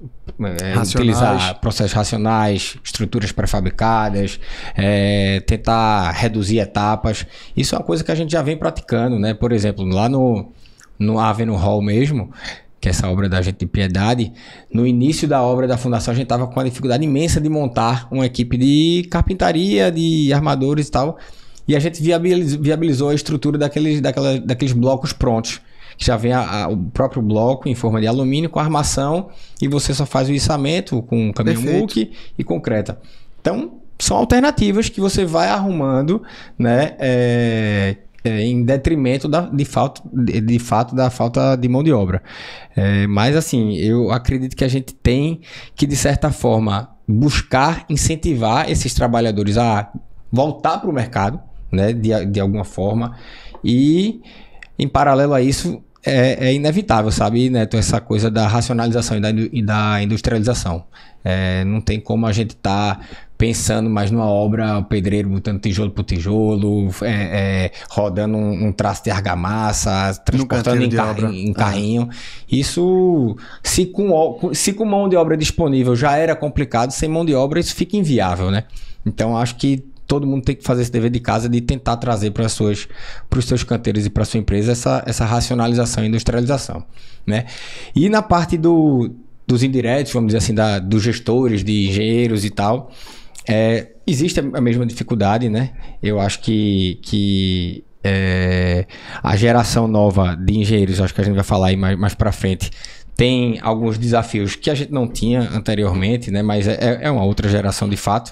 utilizar processos racionais, estruturas pré-fabricadas, tentar reduzir etapas. Isso é uma coisa que a gente já vem praticando, né? Por exemplo, lá no Avenue Hall mesmo, que é essa obra da gente de Piedade, no início da obra da fundação a gente estava com uma dificuldade imensa de montar uma equipe de carpintaria, de armadores e tal, e a gente viabilizou a estrutura daqueles blocos prontos, que já vem o próprio bloco em forma de alumínio com armação, e você só faz o içamento com caminhão muque e concreta. Então, são alternativas que você vai arrumando, né, em detrimento de fato da falta de mão de obra. Mas assim, eu acredito que a gente tem que, de certa forma, buscar incentivar esses trabalhadores a voltar para o mercado, né, de alguma forma, e em paralelo a isso é inevitável, sabe, Neto, essa coisa da racionalização e da industrialização. Não tem como a gente estar pensando mais numa obra, o pedreiro botando tijolo por tijolo, rodando um traço de argamassa, transportando em carrinho. Isso, se com mão de obra disponível já era complicado, sem mão de obra isso fica inviável, né? Então acho que todo mundo tem que fazer esse dever de casa de tentar trazer para os seus canteiros e para a sua empresa essa racionalização e industrialização, né? E na parte dos indiretos, vamos dizer assim, dos gestores, de engenheiros e tal, Existe a mesma dificuldade, né? Eu acho que a geração nova de engenheiros, acho que a gente vai falar aí mais para frente, tem alguns desafios que a gente não tinha anteriormente, né? Mas é uma outra geração de fato.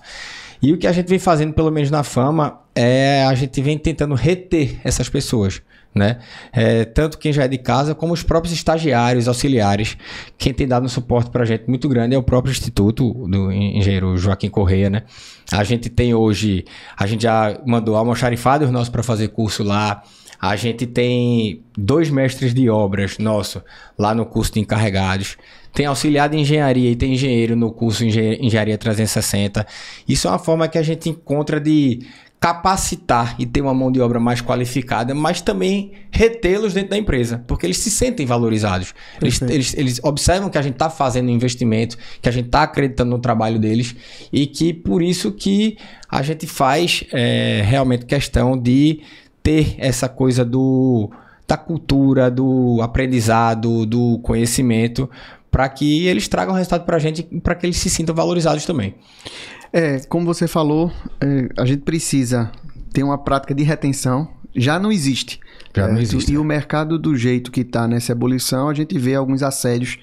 E o que a gente vem fazendo, pelo menos na Fama, a gente vem tentando reter essas pessoas, né? Tanto quem já é de casa, como os próprios estagiários, auxiliares. Quem tem dado um suporte para a gente muito grande é o próprio Instituto do Engenheiro Joaquim Correia, né? A gente tem hoje, a gente já mandou almoxarifados nossos para fazer curso lá. A gente tem 2 mestres de obras nossos lá no curso de encarregados. Tem auxiliar de engenharia e tem engenheiro no curso Engenharia 360. Isso é uma forma que a gente encontra de capacitar e ter uma mão de obra mais qualificada, mas também retê-los dentro da empresa, porque eles se sentem valorizados. Eles observam que a gente está fazendo investimento, que a gente está acreditando no trabalho deles e que por isso que a gente faz realmente questão de ter essa coisa da cultura, do aprendizado, do conhecimento, para que eles tragam resultado para a gente e para que eles se sintam valorizados também. Como você falou, a gente precisa ter uma prática de retenção. Já não existe. E o mercado, do jeito que está nessa ebulição, a gente vê alguns assédios,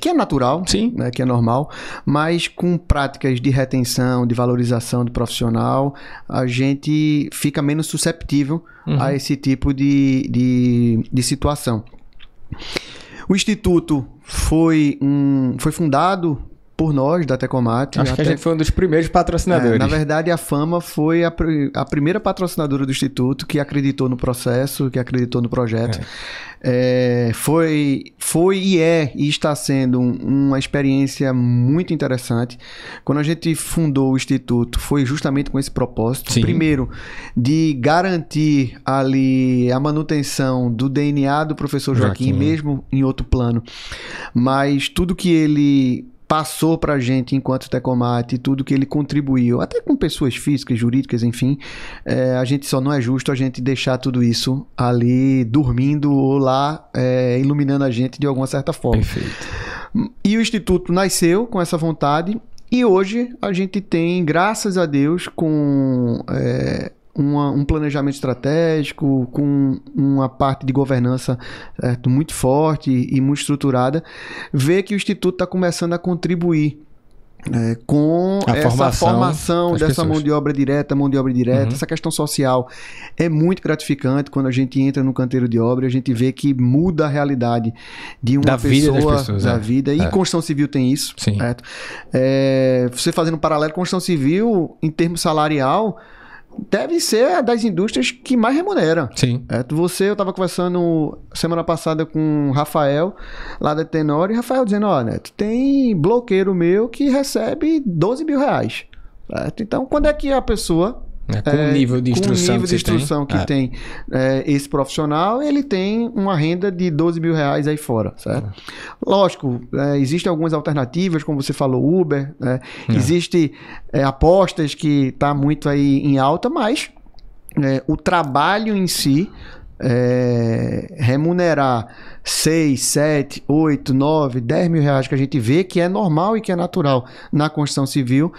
que é natural, né, que é normal, mas com práticas de retenção, de valorização do profissional, a gente fica menos susceptível a esse tipo de situação. O Instituto foi fundado por nós, da Tecomat. Acho que a gente foi um dos primeiros patrocinadores. Na verdade, a Fama foi a primeira patrocinadora do Instituto que acreditou no processo, que acreditou no projeto. Foi e está sendo uma experiência muito interessante. Quando a gente fundou o Instituto, foi justamente com esse propósito. Sim. Primeiro, de garantir ali a manutenção do DNA do professor Joaquim, mesmo em outro plano. Mas tudo que ele passou para a gente enquanto Tecomat, tudo que ele contribuiu, até com pessoas físicas, jurídicas, enfim, a gente só não é justo a gente deixar tudo isso ali dormindo ou lá iluminando a gente de alguma certa forma. Perfeito. E o Instituto nasceu com essa vontade e hoje a gente tem, graças a Deus, com um planejamento estratégico, com uma parte de governança muito forte e muito estruturada, vê que o Instituto está começando a contribuir com essa formação dessa pessoas. Mão de obra direta, essa questão social é muito gratificante quando a gente entra no canteiro de obra, a gente vê que muda a realidade de uma pessoa, da vida, e construção civil tem isso. Certo? Você fazendo um paralelo, construção civil, em termos salarial, deve ser a das indústrias que mais remunera. Sim. Eu estava conversando semana passada com o Rafael, lá da Tenor, e Rafael dizendo, Neto, tem bloqueiro meu que recebe 12 mil reais. Certo? Então, quando é que a pessoa... com o nível de instrução, que tem esse profissional, ele tem uma renda de 12 mil reais aí fora, certo? Lógico, existem algumas alternativas, como você falou, Uber, existe apostas que está muito aí em alta, mas o trabalho em si, remunerar 6, 7, 8, 9, 10 mil reais que a gente vê que é normal e que é natural na construção civil,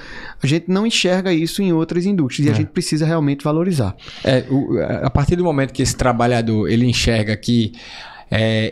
a gente não enxerga isso em outras indústrias e a gente precisa realmente valorizar. A partir do momento que esse trabalhador ele enxerga que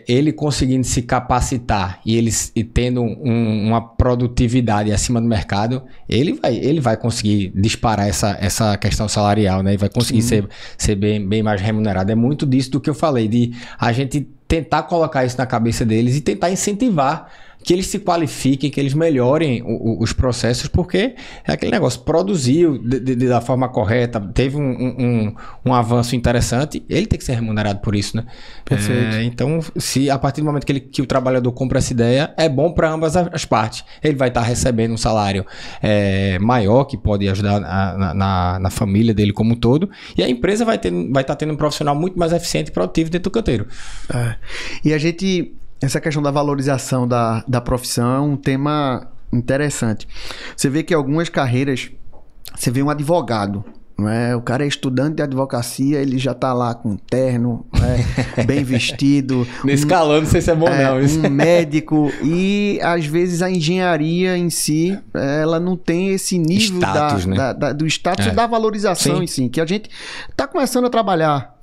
ele conseguindo se capacitar e tendo uma produtividade acima do mercado, ele vai conseguir disparar essa questão salarial, né? E vai conseguir ser bem mais remunerado. É muito disso do que eu falei, de a gente tentar colocar isso na cabeça deles e tentar incentivar que eles se qualifiquem, que eles melhorem os processos, porque é aquele negócio, produziu da forma correta, teve um avanço interessante, ele tem que ser remunerado por isso, né? Perfeito. Então, se a partir do momento que o trabalhador compra essa ideia, é bom para ambas as partes. Ele vai estar recebendo um salário maior, que pode ajudar na família dele como um todo, e a empresa vai estar tendo um profissional muito mais eficiente e produtivo dentro do canteiro. E a gente... Essa questão da valorização da profissão é um tema interessante. Você vê que algumas carreiras, você vê um advogado, não é? O cara é estudante de advocacia, ele já tá lá com terno, né? Bem vestido. Nesse calor, não sei se é bom não. Isso. Um médico. E, às vezes, a engenharia em si, ela não tem esse nível status, né? do status e da valorização. Sim. Em si, que a gente tá começando a trabalhar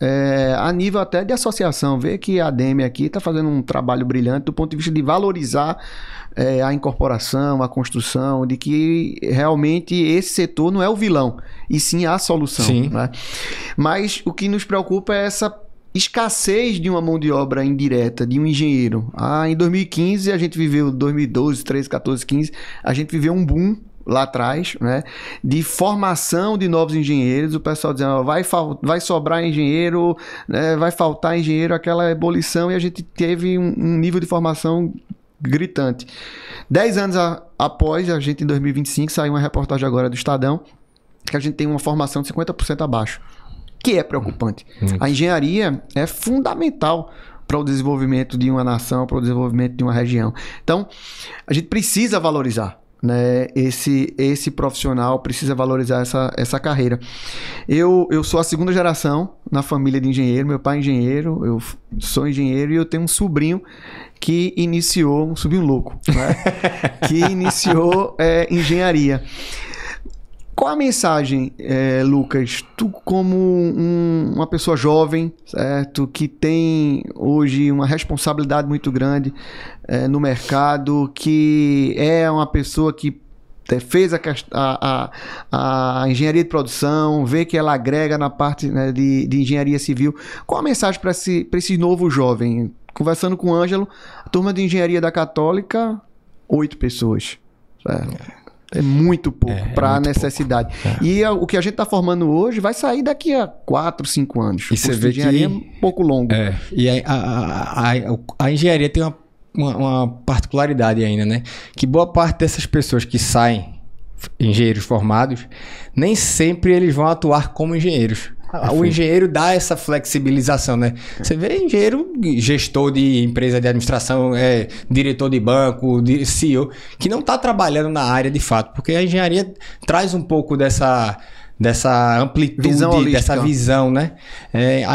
a nível até de associação. Vê que a ADEME aqui tá fazendo um trabalho brilhante do ponto de vista de valorizar a incorporação, a construção, de que realmente esse setor não é o vilão, e sim a solução. Sim. Né? Mas o que nos preocupa é essa escassez de uma mão de obra indireta, de um engenheiro. Em 2015, a gente viveu 2012, 13, 14, 15, a gente viveu um boom lá atrás, né, de formação de novos engenheiros, o pessoal dizendo, vai sobrar engenheiro, né, vai faltar engenheiro, aquela ebulição, e a gente teve um nível de formação gritante. 10 anos após, a gente em 2025, saiu uma reportagem agora do Estadão, que a gente tem uma formação de 50% abaixo, que é preocupante. A engenharia é fundamental para o desenvolvimento de uma nação, para o desenvolvimento de uma região. Então, a gente precisa valorizar, né, esse profissional, precisa valorizar essa carreira. Eu sou a segunda geração na família de engenheiro, meu pai é engenheiro, eu sou engenheiro e eu tenho um sobrinho que iniciou, um sobrinho louco, né, que iniciou engenharia. Qual a mensagem, Lucas? Tu como uma pessoa jovem, certo? Que tem hoje uma responsabilidade muito grande no mercado, que é uma pessoa que fez a engenharia de produção, vê que ela agrega na parte, né, de engenharia civil. Qual a mensagem para esse novo jovem? Conversando com o Ângelo, a turma de engenharia da Católica, 8 pessoas, certo? É muito pouco para a necessidade. E o que a gente está formando hoje vai sair daqui a 4, 5 anos. E você vê que engenharia é um pouco longo. E a engenharia tem uma particularidade ainda, né? Que boa parte dessas pessoas que saem engenheiros formados, nem sempre eles vão atuar como engenheiros. O engenheiro dá essa flexibilização, né? Você vê engenheiro, gestor de empresa de administração, diretor de banco, CEO, que não está trabalhando na área de fato, porque a engenharia traz um pouco dessa amplitude, dessa visão, né?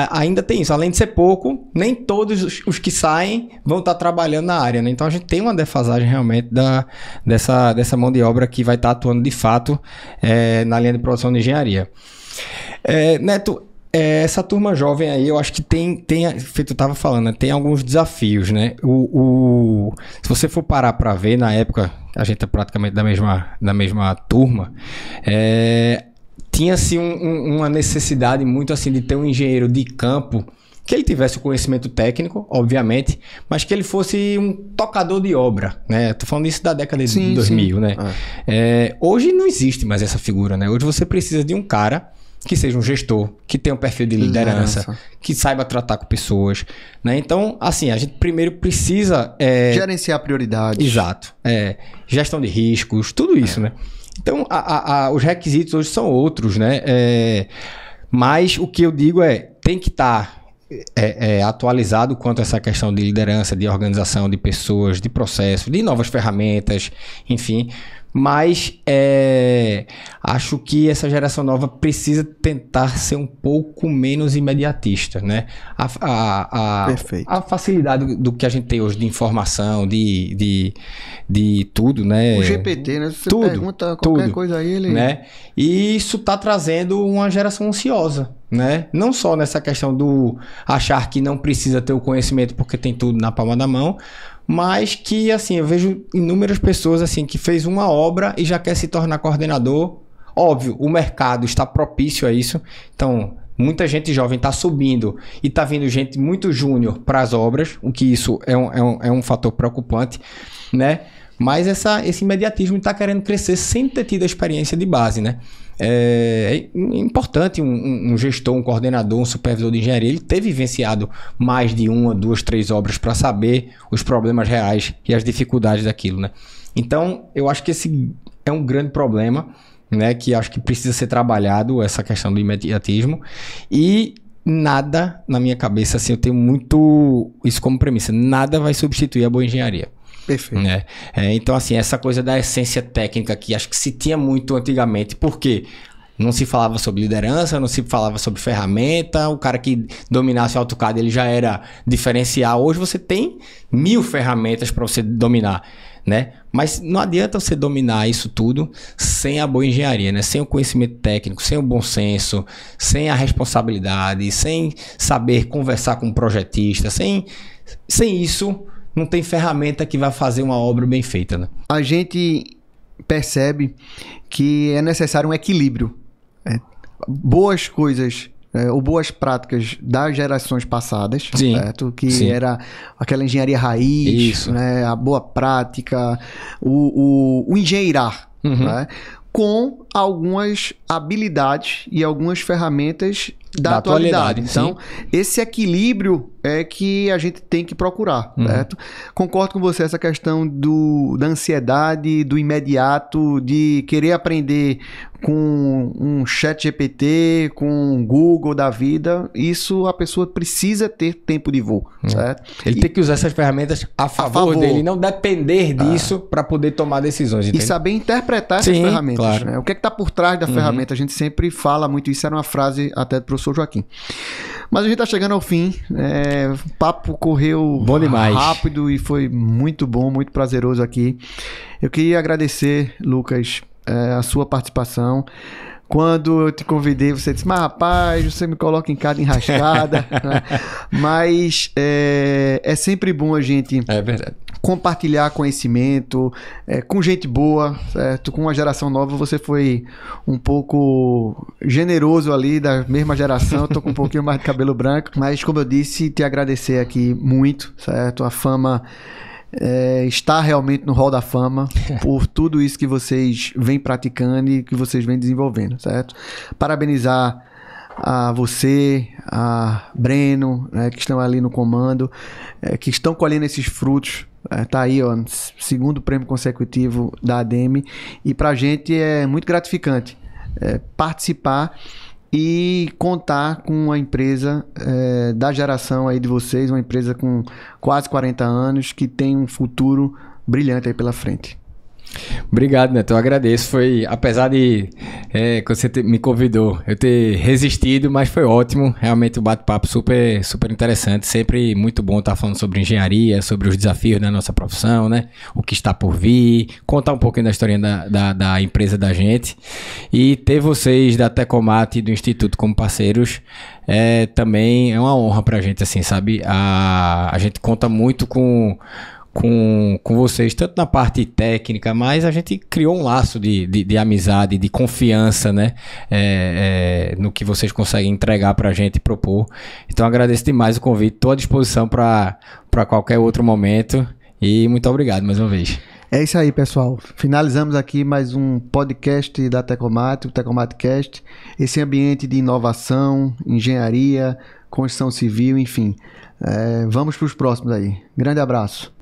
Ainda tem isso. Além de ser pouco, nem todos os que saem vão estar trabalhando na área, né? Então a gente tem uma defasagem realmente dessa mão de obra que vai estar atuando de fato na linha de produção de engenharia. Neto, essa turma jovem aí, eu acho que tem feito, eu estava falando, né, tem alguns desafios, né? Se você for parar para ver, na época, a gente é praticamente da mesma turma, tinha-se uma necessidade muito assim de ter um engenheiro de campo que ele tivesse o conhecimento técnico, obviamente, mas que ele fosse um tocador de obra, né? Tô falando isso da década de 2000, né? Hoje não existe mais essa figura, né? Hoje você precisa de um cara que seja um gestor, que tenha um perfil de liderança, que saiba tratar com pessoas, né? Então, assim, a gente primeiro precisa... gerenciar prioridades. Exato. Gestão de riscos, tudo isso, né? Então, os requisitos hoje são outros, né? Mas o que eu digo tem que estar atualizado quanto a essa questão de liderança, de organização de pessoas, de processos, de novas ferramentas, enfim... Mas acho que essa geração nova precisa tentar ser um pouco menos imediatista, né? A facilidade do que a gente tem hoje de informação, de tudo, né? O GPT, né? Você pergunta qualquer coisa aí, ele... né? E isso está trazendo uma geração ansiosa, né? Não só nessa questão do achar que não precisa ter o conhecimento porque tem tudo na palma da mão, mas que, assim, eu vejo inúmeras pessoas, assim, que fez uma obra e já quer se tornar coordenador. Óbvio, o mercado está propício a isso. Então, muita gente jovem está subindo e está vindo gente muito júnior para as obras, o que isso é um fator preocupante, né? Mas esse imediatismo está querendo crescer sem ter tido a experiência de base, né? É importante um gestor, um coordenador, um supervisor de engenharia, ele ter vivenciado mais de 1, 2, 3 obras para saber os problemas reais e as dificuldades daquilo, né? Então, eu acho que esse é um grande problema, né? Que acho que precisa ser trabalhado, essa questão do imediatismo. E nada, na minha cabeça, assim, eu tenho muito isso como premissa, nada vai substituir a boa engenharia. Perfeito. Então, assim, essa coisa da essência técnica que acho que se tinha muito antigamente, porque Não se falava sobre liderança, não se falava sobre ferramenta, o cara que dominasse o AutoCAD ele já era diferencial. Hoje você tem 1000 ferramentas para você dominar, né? Mas não adianta você dominar isso tudo sem a boa engenharia, né? Sem o conhecimento técnico, sem o bom senso, sem a responsabilidade, sem saber conversar com um projetista, sem isso não tem ferramenta que vai fazer uma obra bem feita, né? A gente percebe que é necessário um equilíbrio. Boas coisas ou boas práticas das gerações passadas, Sim, certo? Que sim. era aquela engenharia raiz, Isso. né? A boa prática, o engenheirar, né? Com algumas habilidades e algumas ferramentas da atualidade. Então, esse equilíbrio é que a gente tem que procurar, certo? Concordo com você, essa questão da ansiedade, do imediato, de querer aprender com um chat GPT, com um Google da vida. Isso a pessoa precisa ter tempo de voo, certo? Ele tem que usar essas ferramentas a favor dele, não depender disso para poder tomar decisões, entende? E saber interpretar essas ferramentas. Claro. Né? O que está por trás da ferramenta? A gente sempre fala muito isso, era uma frase até do professor Joaquim. Mas a gente está chegando ao fim. O papo correu bom demais, rápido e foi muito bom, muito prazeroso aqui. Eu queria agradecer, Lucas, a sua participação. Quando eu te convidei, você disse, mas rapaz, você me coloca em cada enrascada. Né? Mas é sempre bom a gente compartilhar conhecimento com gente boa, certo? Com uma geração nova. Você foi um pouco generoso ali, da mesma geração. Eu tô com um pouquinho mais de cabelo branco. Mas, como eu disse, te agradecer aqui muito, certo? A fama está realmente no hall da fama por tudo isso que vocês vêm praticando e que vocês vêm desenvolvendo, certo? Parabenizar a você, a Breno, né, que estão ali no comando, que estão colhendo esses frutos. Tá aí, ó, segundo prêmio consecutivo da ADEME, e pra gente é muito gratificante participar e contar com uma empresa da geração aí de vocês, uma empresa com quase 40 anos, que tem um futuro brilhante aí pela frente. Obrigado, Neto. Eu agradeço. Foi, apesar de quando você me convidou, eu ter resistido, mas foi ótimo. Realmente um bate-papo super, super interessante. Sempre muito bom estar falando sobre engenharia, sobre os desafios da nossa profissão, né? O que está por vir, contar um pouquinho da historinha da empresa da gente. E ter vocês da Tecomat e do Instituto como parceiros também é uma honra pra gente, assim, sabe? A gente conta muito com vocês, tanto na parte técnica, mas a gente criou um laço de amizade, de confiança, né? No que vocês conseguem entregar pra gente e propor. Então agradeço demais o convite, estou à disposição para qualquer outro momento e muito obrigado mais uma vez. É isso aí, pessoal. Finalizamos aqui mais um podcast da Tecomat, o Tecomatcast. Esse ambiente de inovação, engenharia, construção civil, enfim. Vamos para os próximos aí. Grande abraço.